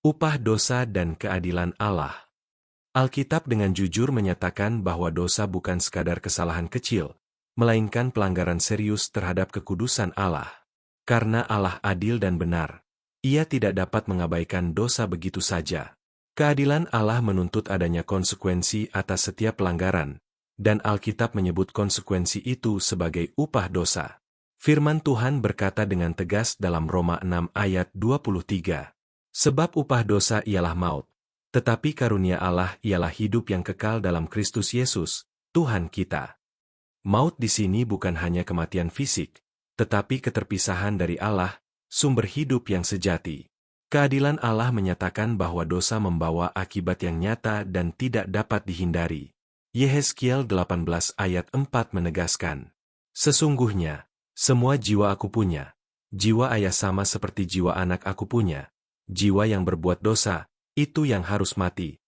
Upah dosa dan keadilan Allah. Alkitab dengan jujur menyatakan bahwa dosa bukan sekadar kesalahan kecil, melainkan pelanggaran serius terhadap kekudusan Allah. Karena Allah adil dan benar, Ia tidak dapat mengabaikan dosa begitu saja. Keadilan Allah menuntut adanya konsekuensi atas setiap pelanggaran, dan Alkitab menyebut konsekuensi itu sebagai upah dosa. Firman Tuhan berkata dengan tegas dalam Roma 6 ayat 23, "Sebab upah dosa ialah maut, tetapi karunia Allah ialah hidup yang kekal dalam Kristus Yesus, Tuhan kita." Maut di sini bukan hanya kematian fisik, tetapi keterpisahan dari Allah, sumber hidup yang sejati. Keadilan Allah menyatakan bahwa dosa membawa akibat yang nyata dan tidak dapat dihindari. Yehezkiel 18 ayat 4 menegaskan, "Sesungguhnya, semua jiwa aku punya, jiwa ayah sama seperti jiwa anak aku punya, jiwa yang berbuat dosa, itu yang harus mati."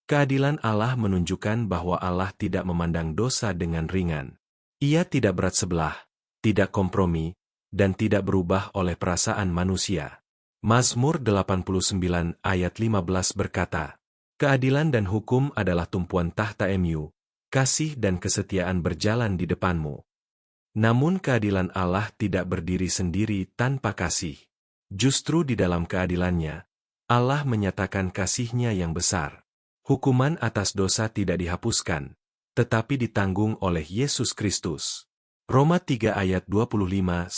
Keadilan Allah menunjukkan bahwa Allah tidak memandang dosa dengan ringan. Ia tidak berat sebelah, tidak kompromi, dan tidak berubah oleh perasaan manusia. Mazmur 89 ayat 15 berkata, "Keadilan dan hukum adalah tumpuan tahta-mu, kasih dan kesetiaan berjalan di depanmu." Namun keadilan Allah tidak berdiri sendiri tanpa kasih. Justru di dalam keadilannya, Allah menyatakan kasih-Nya yang besar. Hukuman atas dosa tidak dihapuskan, tetapi ditanggung oleh Yesus Kristus. Roma 3 ayat 25-26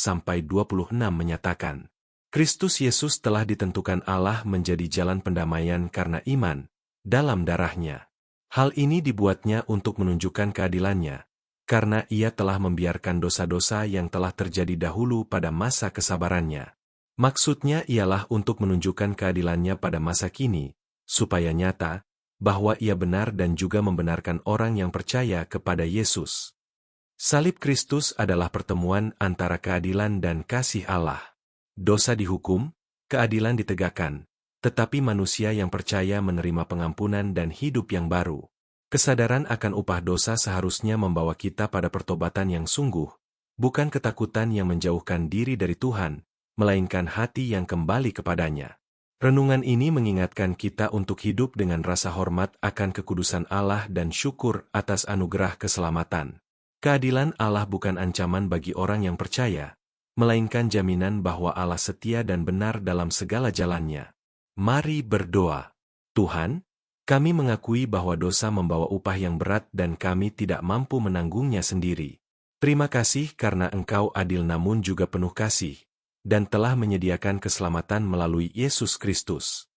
menyatakan, Kristus Yesus telah ditentukan Allah menjadi jalan pendamaian karena iman dalam darah-Nya. Hal ini dibuatnya untuk menunjukkan keadilannya, karena Ia telah membiarkan dosa-dosa yang telah terjadi dahulu pada masa kesabarannya. Maksudnya ialah untuk menunjukkan keadilannya pada masa kini, supaya nyata bahwa Ia benar dan juga membenarkan orang yang percaya kepada Yesus. Salib Kristus adalah pertemuan antara keadilan dan kasih Allah. Dosa dihukum, keadilan ditegakkan, tetapi manusia yang percaya menerima pengampunan dan hidup yang baru. Kesadaran akan upah dosa seharusnya membawa kita pada pertobatan yang sungguh, bukan ketakutan yang menjauhkan diri dari Tuhan, melainkan hati yang kembali kepadanya. Renungan ini mengingatkan kita untuk hidup dengan rasa hormat akan kekudusan Allah dan syukur atas anugerah keselamatan. Keadilan Allah bukan ancaman bagi orang yang percaya, melainkan jaminan bahwa Allah setia dan benar dalam segala jalannya. Mari berdoa. Tuhan, kami mengakui bahwa dosa membawa upah yang berat dan kami tidak mampu menanggungnya sendiri. Terima kasih karena Engkau adil namun juga penuh kasih, dan telah menyediakan keselamatan melalui Yesus Kristus.